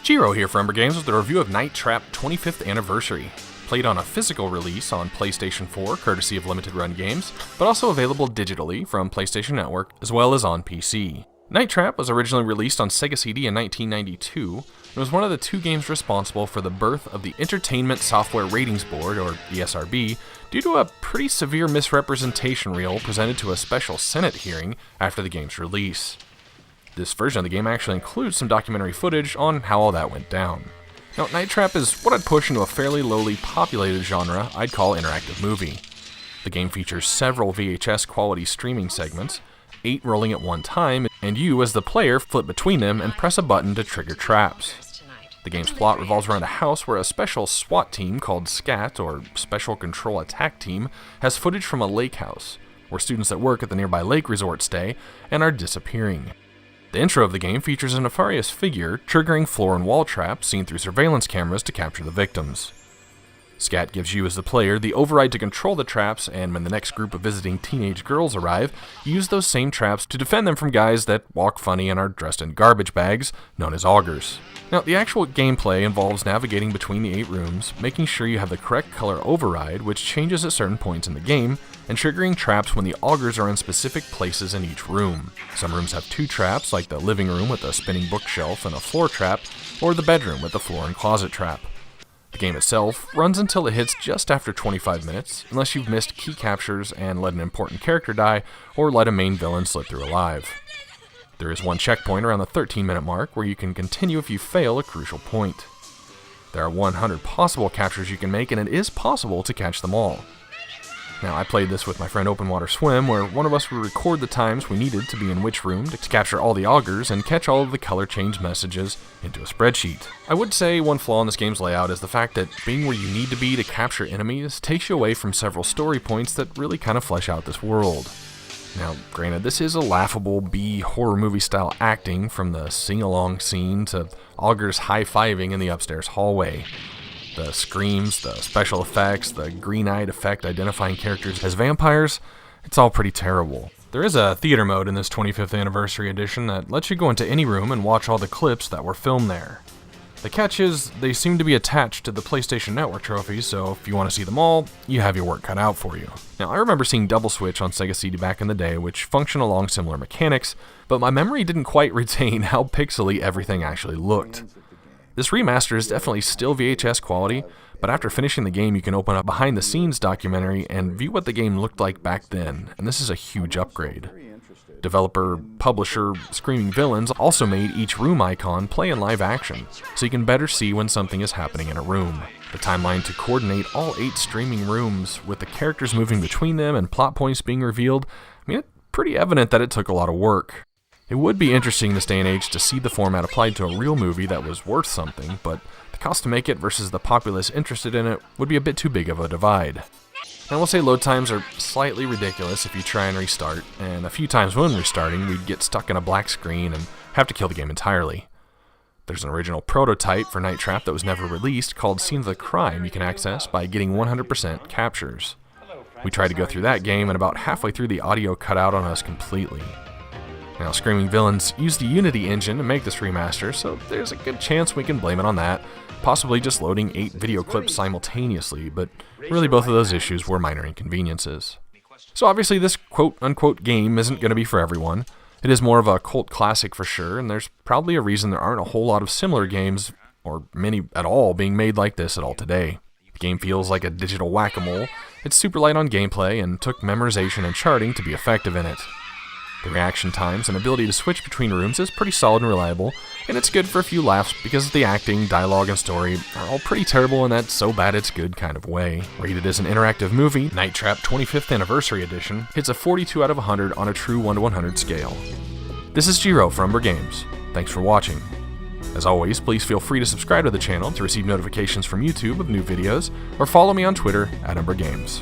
Jiro here for Umbra Games with a review of Night Trap 25th Anniversary. Played on a physical release on PlayStation 4, courtesy of Limited Run Games, but also available digitally from PlayStation Network, as well as on PC. Night Trap was originally released on Sega CD in 1992, and was one of the two games responsible for the birth of the Entertainment Software Ratings Board, or ESRB, due to a pretty severe misrepresentation reel presented to a special Senate hearing after the game's release. This version of the game actually includes some documentary footage on how all that went down. Now, Night Trap is what I'd push into a fairly lowly populated genre I'd call interactive movie. The game features several VHS quality streaming segments, 8 rolling at one time, and you as the player flip between them and press a button to trigger traps. The game's plot revolves around a house where a special SWAT team called SCAT, or Special Control Attack Team, has footage from a lakehouse, where students that work at the nearby lake resort stay and are disappearing. The intro of the game features a nefarious figure triggering floor and wall traps seen through surveillance cameras to capture the victims. SCAT gives you as the player the override to control the traps, and when the next group of visiting teenage girls arrive, use those same traps to defend them from guys that walk funny and are dressed in garbage bags, known as augurs. Now, the actual gameplay involves navigating between the 8 rooms, making sure you have the correct color override, which changes at certain points in the game, and triggering traps when the augurs are in specific places in each room. Some rooms have 2 traps, like the living room with a spinning bookshelf and a floor trap, or the bedroom with the floor and closet trap. The game itself runs until it hits just after 25 minutes, unless you've missed key captures and let an important character die, or let a main villain slip through alive. There is one checkpoint around the 13-minute mark where you can continue if you fail a crucial point. There are 100 possible captures you can make, and it is possible to catch them all. Now, I played this with my friend Open Water Swim, where one of us would record the times we needed to be in which room to capture all the augurs and catch all of the color change messages into a spreadsheet. I would say one flaw in this game's layout is the fact that being where you need to be to capture enemies takes you away from several story points that really kind of flesh out this world. Now, granted, this is a laughable B horror movie style acting, from the sing-along scene to augurs high-fiving in the upstairs hallway. The screams, the special effects, the green-eyed effect identifying characters as vampires, it's all pretty terrible. There is a theater mode in this 25th anniversary edition that lets you go into any room and watch all the clips that were filmed there. The catch is, they seem to be attached to the PlayStation Network trophies, so if you want to see them all, you have your work cut out for you. Now, I remember seeing Double Switch on Sega CD back in the day, which functioned along similar mechanics, but my memory didn't quite retain how pixely everything actually looked. This remaster is definitely still VHS quality, but after finishing the game you can open a behind-the-scenes documentary and view what the game looked like back then, and this is a huge upgrade. Developer, publisher, Screaming Villains also made each room icon play in live action, so you can better see when something is happening in a room. The timeline to coordinate all 8 streaming rooms, with the characters moving between them and plot points being revealed, it's pretty evident that it took a lot of work. It would be interesting in this day and age to see the format applied to a real movie that was worth something, but the cost to make it versus the populace interested in it would be a bit too big of a divide. Now, we'll say load times are slightly ridiculous if you try and restart, and a few times when restarting, we'd get stuck in a black screen and have to kill the game entirely. There's an original prototype for Night Trap that was never released called Scene of the Crime you can access by getting 100% captures. We tried to go through that game, and about halfway through the audio cut out on us completely. Now, Screaming Villains used the Unity engine to make this remaster, so there's a good chance we can blame it on that, possibly just loading 8 video clips simultaneously, but really both of those issues were minor inconveniences. So obviously this quote-unquote game isn't going to be for everyone. It is more of a cult classic for sure, and there's probably a reason there aren't a whole lot of similar games, or many at all, being made like this at all today. The game feels like a digital whack-a-mole. It's super light on gameplay and took memorization and charting to be effective in it. The reaction times and ability to switch between rooms is pretty solid and reliable, and it's good for a few laughs because the acting, dialogue, and story are all pretty terrible in that so bad it's good kind of way. Rated as an interactive movie, Night Trap 25th Anniversary Edition hits a 42 out of 100 on a true 1 to 100 scale. This is Jiro for Umbra Games. Thanks for watching. As always, please feel free to subscribe to the channel to receive notifications from YouTube of new videos, or follow me on Twitter @Umbra Games.